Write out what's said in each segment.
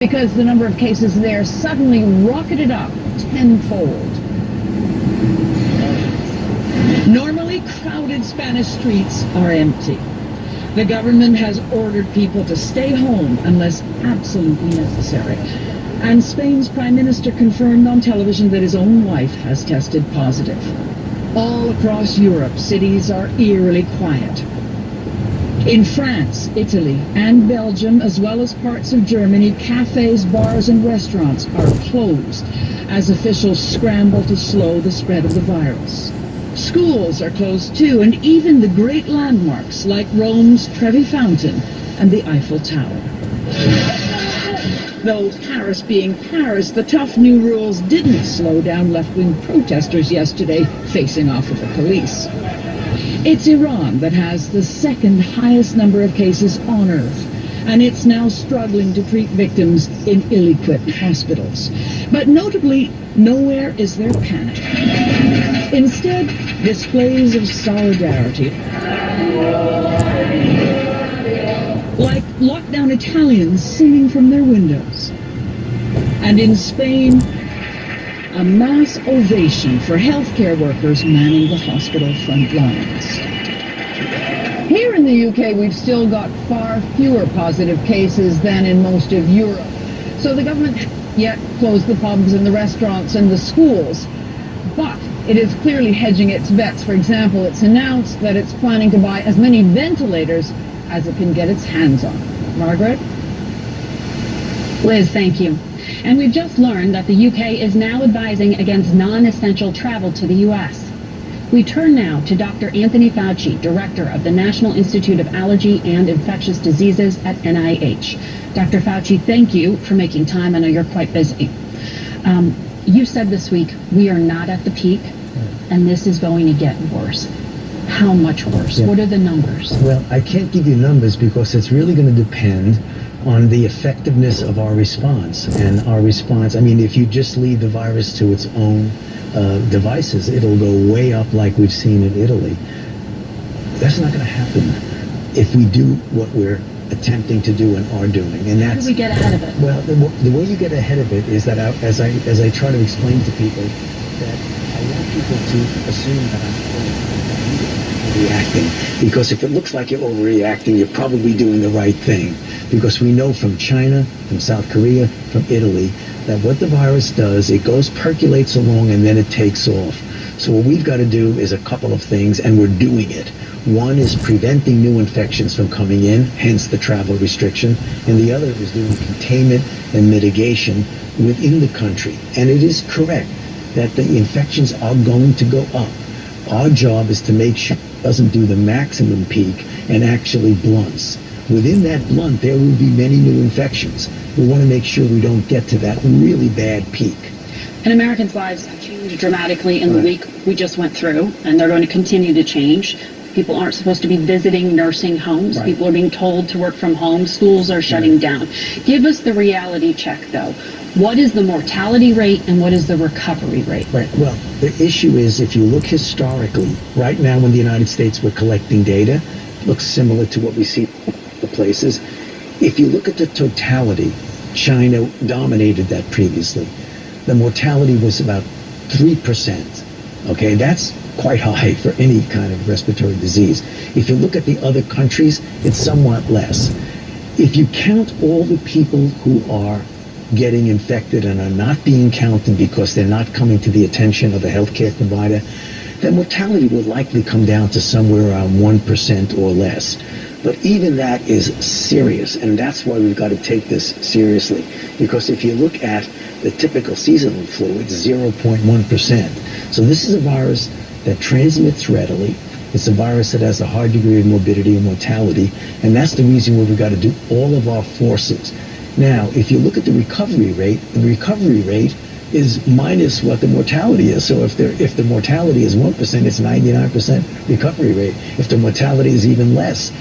because the number of cases there suddenly rocketed up tenfold. Normally crowded Spanish streets are empty. The government has ordered people to stay home unless absolutely necessary. And Spain's Prime Minister confirmed on television that his own wife has tested positive. All across Europe, cities are eerily quiet. In France, Italy, and Belgium, as well as parts of Germany, cafes, bars, and restaurants are closed as officials scramble to slow the spread of the virus. Schools are closed too, and even the great landmarks like Rome's Trevi Fountain and the Eiffel Tower. Though Paris being Paris, the tough new rules didn't slow down left-wing protesters yesterday facing off with the police. It's Iran that has the second highest number of cases on Earth, and it's now struggling to treat victims in ill-equipped hospitals. But notably, nowhere is there panic. Instead, displays of solidarity. Like lockdown Italians singing from their windows. And in Spain, a mass ovation for healthcare workers manning the hospital front lines. Here in the UK, we've still got far fewer positive cases than in most of Europe. So the government yet closed the pubs and the restaurants and the schools. But it is clearly hedging its bets. For example, it's announced that it's planning to buy as many ventilators as it can get its hands on. Margaret? Liz, thank you. And we've just learned that the UK is now advising against non-essential travel to the U.S. We turn now to Dr. Anthony Fauci, director of the National Institute of Allergy and Infectious Diseases at NIH. Dr. Fauci, thank you for making time. I know you're quite busy. You said this week, we are not at the peak, and this is going to get worse. How much worse? Yeah. What are the numbers? Well, I can't give you numbers because it's really going to depend on the effectiveness of our response. And our response, I mean, if you just leave the virus to its own devices, it'll go way up like we've seen in Italy. That's not going to happen if we do what we're attempting to do and are doing. And that's, how do we get ahead of it? Well, the way you get ahead of it is that as I try to explain to people, that I want people to assume that I'm overreacting. Because if it looks like you're overreacting, you're probably doing the right thing. Because we know from China, from South Korea, from Italy, that what the virus does, it goes, percolates along, and then it takes off. So what we've got to do is a couple of things, and we're doing it. One is preventing new infections from coming in, hence the travel restriction, and the other is doing containment and mitigation within the country. And it is correct that the infections are going to go up. Our job is to make sure it doesn't do the maximum peak and actually blunts. Within that blunt, there will be many new infections. We want to make sure we don't get to that really bad peak. And Americans' lives have changed dramatically in the week we just went through, and they're going to continue to change. People aren't supposed to be visiting nursing homes. Right. People are being told to work from home. Schools are shutting down. Give us the reality check, though. What is the mortality rate and what is the recovery rate? Right. Well, the issue is, if you look historically, right now when the United States were collecting data, it looks similar to what we see the places. If you look at the totality, China dominated that previously. The mortality was about 3%. Okay, that's quite high for any kind of respiratory disease. If you look at the other countries, it's somewhat less. If you count all the people who are getting infected and are not being counted because they're not coming to the attention of a healthcare provider, then mortality will likely come down to somewhere around 1% or less. But even that is serious, and that's why we've got to take this seriously. Because if you look at the typical seasonal flu, it's 0.1%. So this is a virus that transmits readily. It's a virus that has a high degree of morbidity and mortality, and that's the reason why we've got to do all of our forces. Now, if you look at the recovery rate is minus what the mortality is. So if the mortality is 1%, it's 99% recovery rate. If the mortality is even less,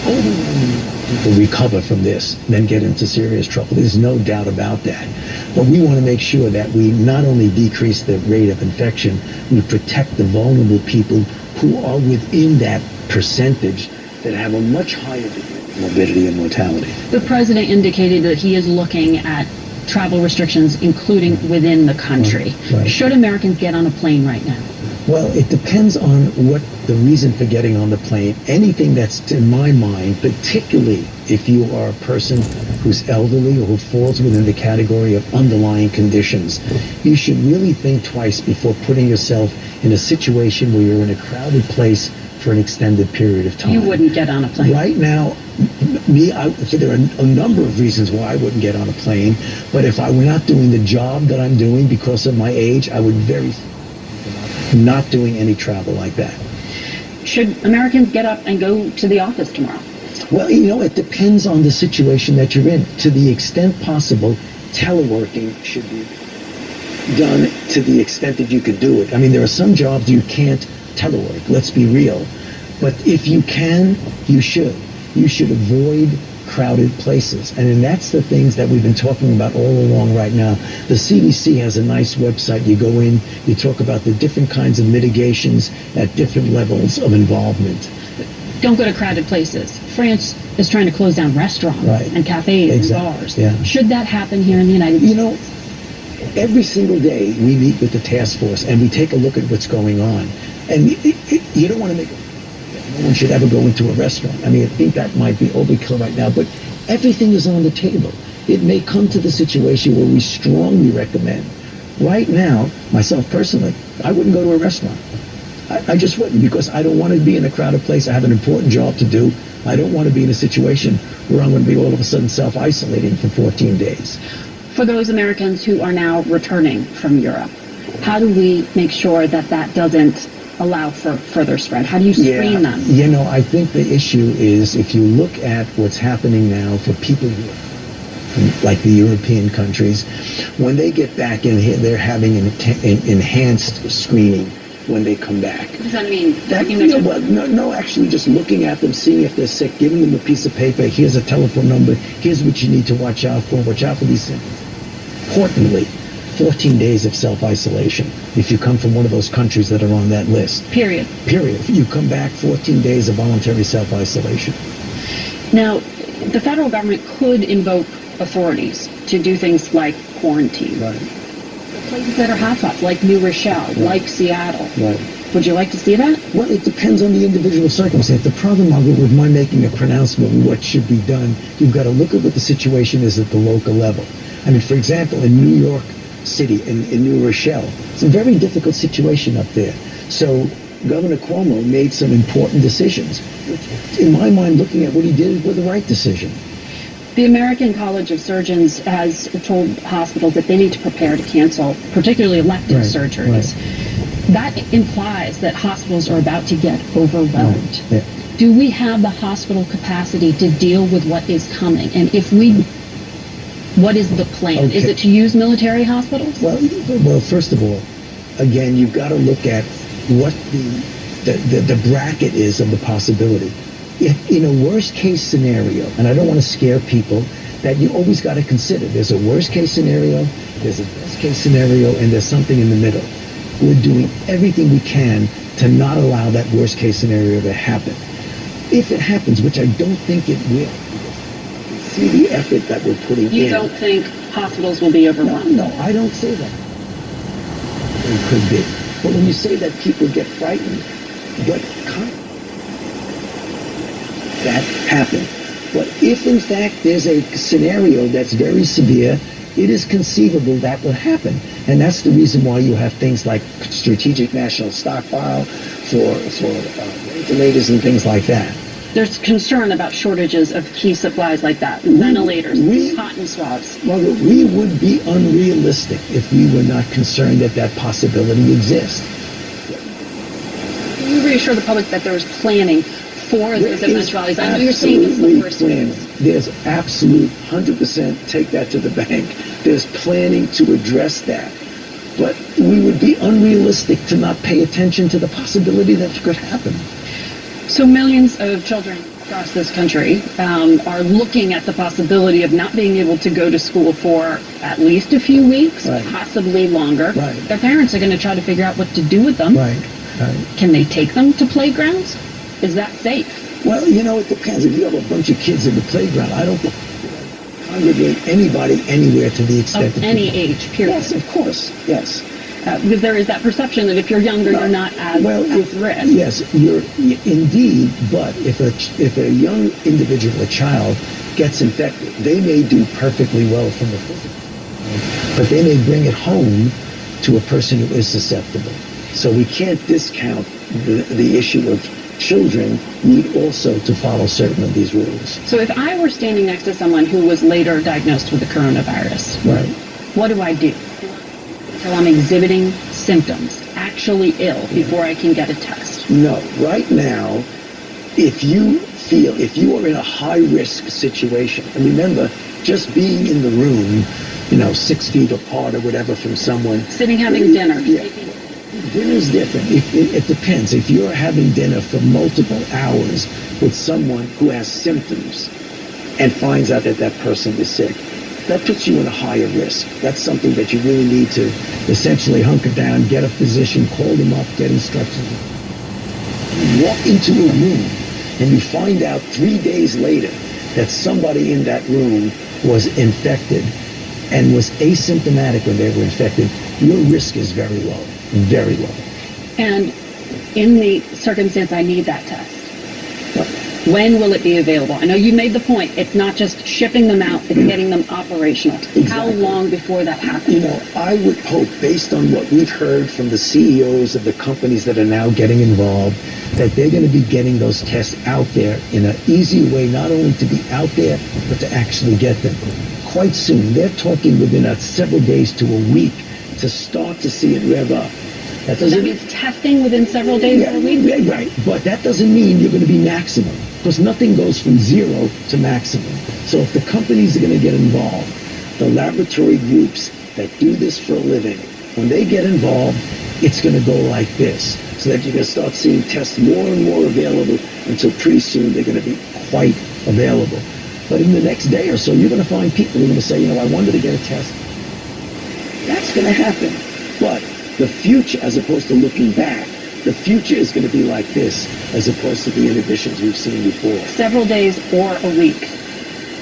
overwhelming people recover from this, then get into serious trouble. There's no doubt about that. But we want to make sure that we not only decrease the rate of infection, we protect the vulnerable people who are within that percentage that have a much higher degree morbidity and mortality. The president indicated that he is looking at travel restrictions, including within the country. Right. Should Americans get on a plane right now? Well, it depends on what the reason for getting on the plane. Anything that's, in my mind, particularly if you are a person who's elderly or who falls within the category of underlying conditions, you should really think twice before putting yourself in a situation where you're in a crowded place for an extended period of time. You wouldn't get on a plane. Right now, there are a number of reasons why I wouldn't get on a plane, but if I were not doing the job that I'm doing because of my age, I would very not doing any travel like that. Should Americans get up and go to the office tomorrow? Well, it depends on the situation that you're in. To the extent possible, teleworking should be done to the extent that you could do it. I mean, there are some jobs you can't telework, let's be real. But if you can, you should. You should avoid crowded places. And that's the things that we've been talking about all along right now. The CDC has a nice website. You go in, you talk about the different kinds of mitigations at different levels of involvement. Don't go to crowded places. France is trying to close down restaurants and cafes and bars. Yeah. Should that happen here in the United States? Every single day we meet with the task force and we take a look at what's going on. And you don't want to make no one should ever go into a restaurant. I mean, I think that might be overkill right now, but everything is on the table. It may come to the situation where we strongly recommend. Right now, myself personally, I wouldn't go to a restaurant. I just wouldn't, because I don't want to be in a crowded place. I have an important job to do. I don't want to be in a situation where I'm going to be all of a sudden self-isolating for 14 days. For those Americans who are now returning from Europe, how do we make sure that that doesn't allow for further spread? How do you screen them? I think the issue is, if you look at what's happening now for people who are from, like, the European countries, when they get back in here, they're having an enhanced screening when they come back. What does that mean? Actually just looking at them, seeing if they're sick, giving them a piece of paper, here's a telephone number, here's what you need to watch out for these symptoms. Importantly, 14 days of self-isolation if you come from one of those countries that are on that list. Period. You come back, 14 days of voluntary self-isolation. Now, the federal government could invoke authorities to do things like quarantine. Right. Places that are hotspots, like New Rochelle, like Seattle. Right. Would you like to see that? Well, it depends on the individual circumstance. The problem, Margaret, with my making a pronouncement on what should be done, you've got to look at what the situation is at the local level. I mean, for example, in New York City, in New Rochelle, it's a very difficult situation up there. So Governor Cuomo made some important decisions, which, in my mind, looking at what he did, were the right decision. The American College of Surgeons has told hospitals that they need to prepare to cancel, particularly elective surgeries. Right. That implies that hospitals are about to get overwhelmed. Right. Yeah. Do we have the hospital capacity to deal with what is coming? And if we, what is the plan? Okay. Is it to use military hospitals? Well, first of all, again, you've got to look at what the bracket is of the possibility. If in a worst case scenario, and I don't want to scare people, that you always got to consider, there's a worst case scenario, there's a best case scenario, and there's something in the middle. We're doing everything we can to not allow that worst case scenario to happen. If it happens, which I don't think it will, see the effort that we're putting in. You don't think hospitals will be overwhelmed? No, I don't say that. It could be. But when you say that, people get frightened. But that happen. But if in fact there's a scenario that's very severe, it is conceivable that will happen. And that's the reason why you have things like strategic national stockpile for ventilators and things like that. There's concern about shortages of key supplies like that, ventilators, cotton swabs. Well, we would be unrealistic if we were not concerned that that possibility exists. Can you reassure the public that there is planning for those eventualities? I know you're saying it's the worst case. There's absolute 100%, take that to the bank. There's planning to address that. But we would be unrealistic to not pay attention to the possibility that it could happen. So millions of children across this country are looking at the possibility of not being able to go to school for at least a few weeks, possibly longer. Right. Their parents are going to try to figure out what to do with them. Right. Can they take them to playgrounds? Is that safe? Well, it depends. If you have a bunch of kids in the playground, I don't congregate anybody anywhere to the extent Of any age, period. Yes, of course. Yes. Because there is that perception that if you're younger, you're not as risk. Yes, you're indeed. But if a young individual, a child, gets infected, they may do perfectly well from the physical, but they may bring it home to a person who is susceptible. So we can't discount the issue of children need also to follow certain of these rules. So if I were standing next to someone who was later diagnosed with the coronavirus, right, what do I do? Until I'm exhibiting symptoms, actually ill, before I can get a test? No. Right now, if you are in a high-risk situation, and remember, just being in the room, 6 feet apart or whatever from someone. Sitting having dinner. Yeah. Dinner's different. It depends. If you're having dinner for multiple hours with someone who has symptoms and finds out that that person is sick, that puts you in a higher risk. That's something that you really need to essentially hunker down, get a physician, call them up, get instructions. You walk into a room and you find out 3 days later that somebody in that room was infected and was asymptomatic when they were infected, your risk is very low, very low. And in the circumstance I need that test, when will it be available? I know you made the point. It's not just shipping them out, it's getting them operational. Exactly. How long before that happens? I would hope, based on what we've heard from the CEOs of the companies that are now getting involved, that they're going to be getting those tests out there in an easy way, not only to be out there, but to actually get them quite soon. They're talking within several days to a week to start to see it rev up. That means testing within several days or a week? Yeah, right. But that doesn't mean you're going to be maximum, because nothing goes from 0 to maximum. So if the companies are going to get involved, the laboratory groups that do this for a living, when they get involved, it's going to go like this, so that you're going to start seeing tests more and more available until pretty soon they're going to be quite available. But in the next day or so, you're going to find people who are going to say, I wanted to get a test. That's going to happen. But the future, as opposed to looking back, the future is going to be like this, as opposed to the inhibitions we've seen before. Several days or a week.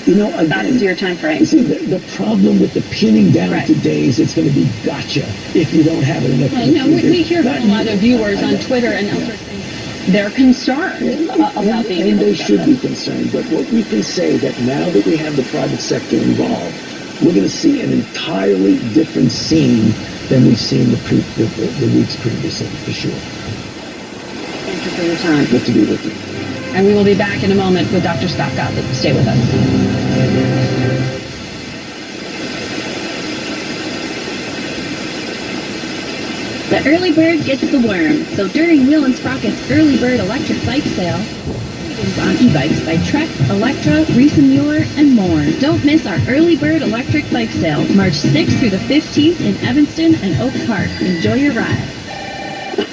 Again, that is your time frame. See, the problem with the pinning down to days, it's going to be gotcha if you don't have it enough. We hear from a lot of viewers on Twitter and elsewhere saying they're concerned about being and able they to get should them. be concerned. But what we can say that now that we have the private sector involved, we're going to see an entirely different scene than we've seen the weeks previously, for sure. Thank you for your time. Good to be with you. And we will be back in a moment with Dr. Scott Gottlieb. Stay with us. The early bird gets the worm. So during Wheel and Sprocket's early bird electric bike sale, savings on e-bikes by Trek, Electra, Reese-Muir, and more. Don't miss our early bird electric bike sale, March 6th through the 15th in Evanston and Oak Park. Enjoy your ride.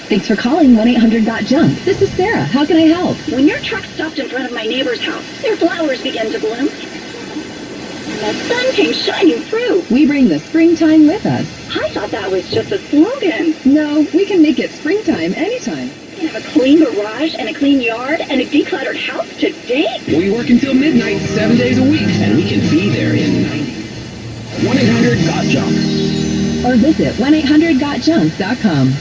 Thanks for calling 1-800-GOT-JUNK. This is Sarah. How can I help? When your truck stopped in front of my neighbor's house, their flowers began to bloom. And the sun came shining through. We bring the springtime with us. I thought that was just a slogan. No, we can make it springtime anytime. You can have a clean garage and a clean yard and a decluttered house today. We work until midnight, 7 days a week, and we can be there in 90. 1-800-GOT-JUNK. Or visit 1-800-GOT-JUNK.com.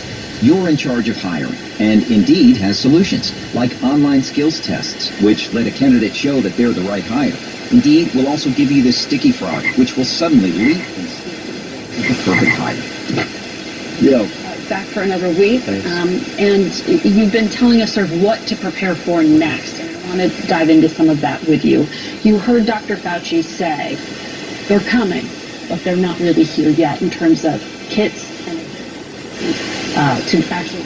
You're in charge of hiring, and Indeed has solutions, like online skills tests, which let a candidate show that they're the right hire. Indeed will also give you this sticky frog, which will suddenly leap and stick the perfect hire. Yo. Back for another week, and you've been telling us sort of what to prepare for next, and I want to dive into some of that with you. You heard Dr. Fauci say they're coming, but they're not really here yet in terms of kits and to actually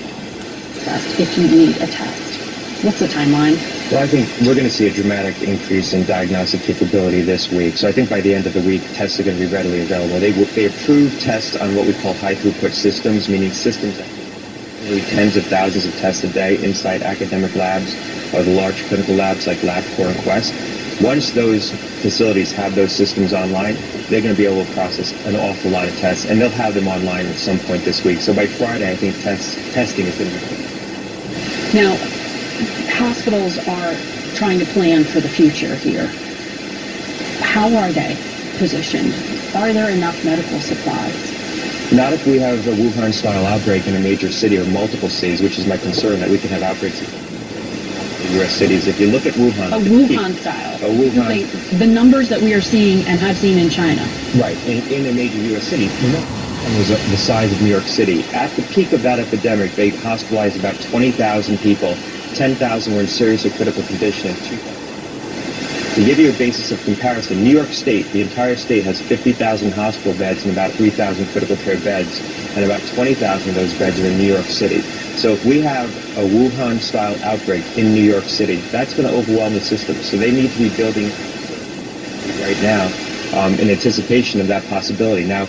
test if you need a test. What's the timeline? Well, I think we're going to see a dramatic increase in diagnostic capability this week. So I think by the end of the week, tests are going to be readily available. They approve tests on what we call high-throughput systems, meaning systems that do tens of thousands of tests a day inside academic labs or the large clinical labs like LabCorp and Quest. Once those facilities have those systems online, they're going to be able to process an awful lot of tests, and they'll have them online at some point this week. So by Friday, I think testing is going to be... Now, hospitals are trying to plan for the future here. How are they positioned? Are there enough medical supplies? Not if we have a Wuhan-style outbreak in a major city or multiple cities, which is my concern, that we can have outbreaks in U.S. cities. If you look at Wuhan... A Wuhan style. A Wuhan... The numbers that we are seeing and have seen in China. Right, in a major U.S. city. Wuhan was the size of New York City. At the peak of that epidemic, they hospitalized about 20,000 people. 10,000 were in serious or critical condition, and 2,000... To give you a basis of comparison, New York State, the entire state, has 50,000 hospital beds and about 3,000 critical care beds, and about 20,000 of those beds are in New York City. So if we have a Wuhan-style outbreak in New York City, that's going to overwhelm the system. So they need to be building right now in anticipation of that possibility. Now,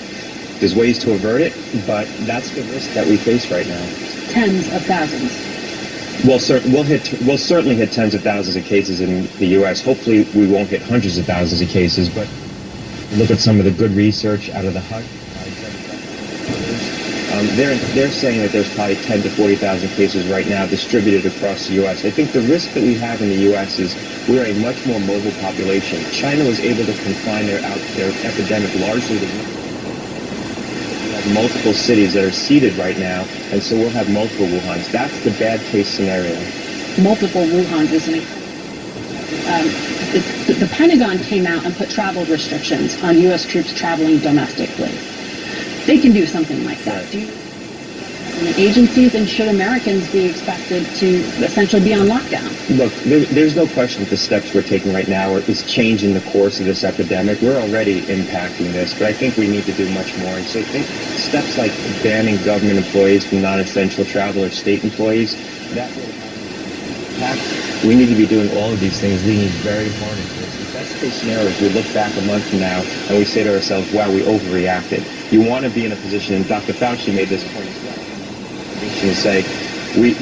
there's ways to avert it, but that's the risk that we face right now. Tens of thousands. We'll certainly hit tens of thousands of cases in the U.S. Hopefully, we won't hit hundreds of thousands of cases. But look at some of the good research out of the HUD. They're saying that there's probably 10 to 40,000 cases right now distributed across the U.S. I think the risk that we have in the U.S. is we're a much more mobile population. China was able to confine their epidemic largely to multiple cities that are seeded right now, and so we'll have multiple Wuhans. That's the bad case scenario. Multiple Wuhans, isn't it? The Pentagon came out and put travel restrictions on U.S. troops traveling domestically. They can do something like that. Right. Do you the agencies, and should Americans be expected to essentially be on lockdown? Look, there's no question that the steps we're taking right now is changing the course of this epidemic. We're already impacting this, but I think we need to do much more. And so I think steps like banning government employees from non-essential travel or state employees, that will impact. We need to be doing all of these things, leaning very hard into this. The best case scenario is we look back a month from now and we say to ourselves, wow, we overreacted. You want to be in a position, and Dr. Fauci made this point as well, to say, we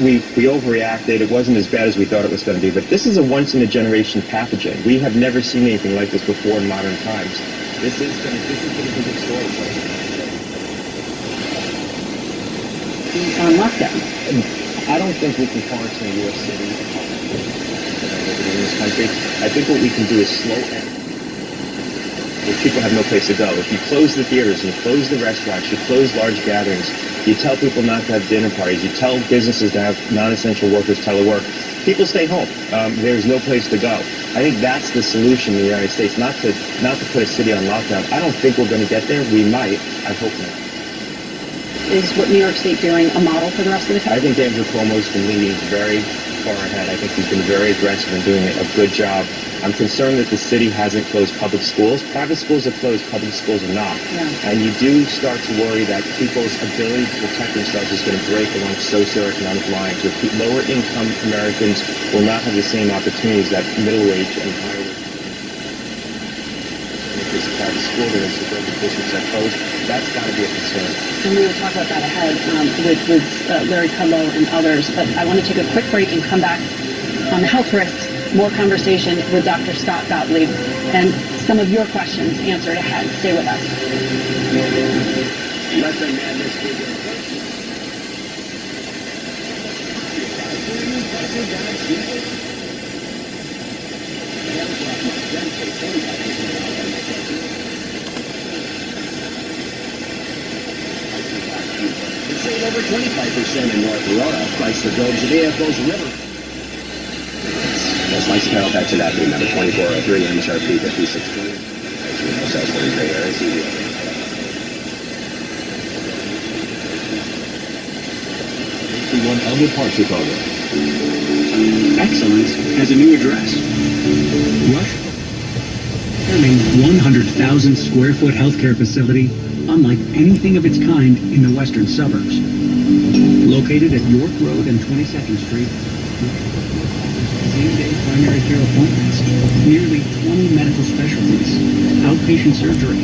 overreacted, it wasn't as bad as we thought it was going to be, but this is a once-in-a-generation pathogen. We have never seen anything like this before in modern times. This is going to be a big story for us. On lockdown? I don't think we can quarantine a U.S. city in this country. I think what we can do is slow down. Where people have no place to go. If you close the theaters, you close the restaurants, you close large gatherings, you tell people not to have dinner parties, you tell businesses to have non-essential workers telework, people stay home. There's no place to go. I think that's the solution in the United States, not to put a city on lockdown. I don't think we're going to get there. We might. I hope not. Is what New York State doing a model for the rest of the country? I think Andrew Cuomo's been leading very far ahead. I think he's been very aggressive in doing a good job. I'm concerned that the city hasn't closed public schools. Private schools are closed, public schools are not. Yeah. And you do start to worry that people's ability to protect themselves is going to break along socioeconomic lines. With lower income Americans will not have the same opportunities that middle wage and higher wage. If there's a private school, there are suburban districts that close. That's got to be a concern. And we will talk about that ahead with Larry Kudlow and others. But I want to take a quick break and come back on the health risks. More conversation with Dr. Scott Gottlieb and some of your questions answered ahead. Stay with us. Let the madness begin. Save over 25% in North Aurora. Price for Groves vehicles River. Most likes Carol back to that being number 2403 MSRP 5620. Sales for the gray area CD. 1 Elmwood Park, Chicago. Excellence has a new address. Rush. Forming 100,000 square foot healthcare facility unlike anything of its kind in the western suburbs. Located at York Road and 22nd Street, same-day primary care appointments, nearly 20 medical specialties, outpatient surgery,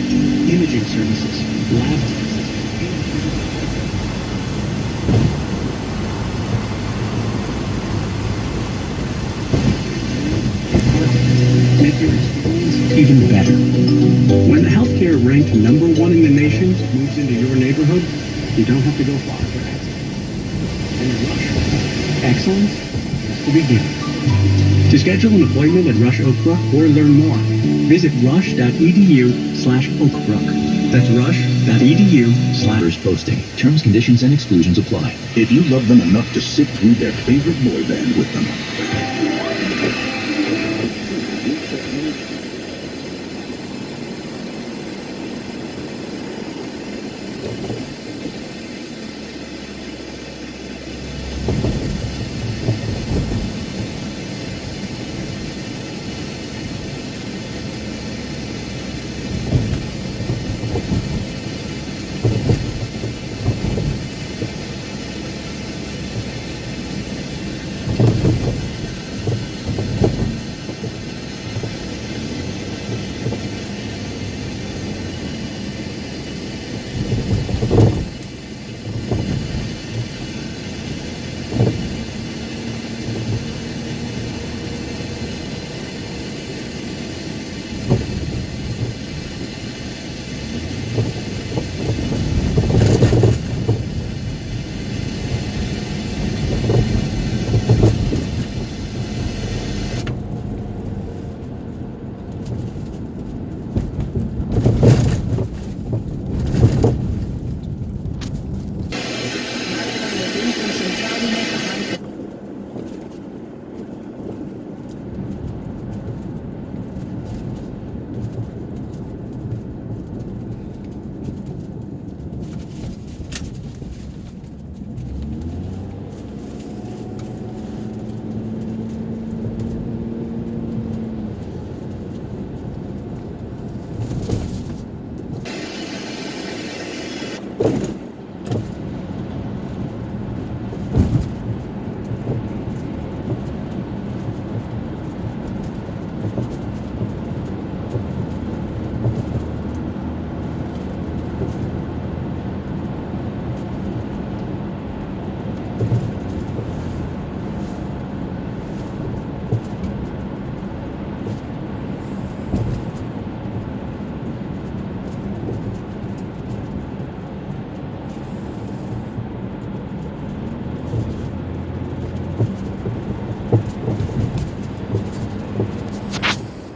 imaging services, lab tests. Make your experience even better. When the healthcare ranked number 1 in the nation moves into your neighborhood, you don't have to go far for access. And Rush, excellence has to begin. To schedule an appointment at Rush Oak Brook or learn more, visit rush.edu/oakbrook. That's rush.edu/. Posting. Terms, conditions, and exclusions apply. If you love them enough to sit through their favorite boy band with them.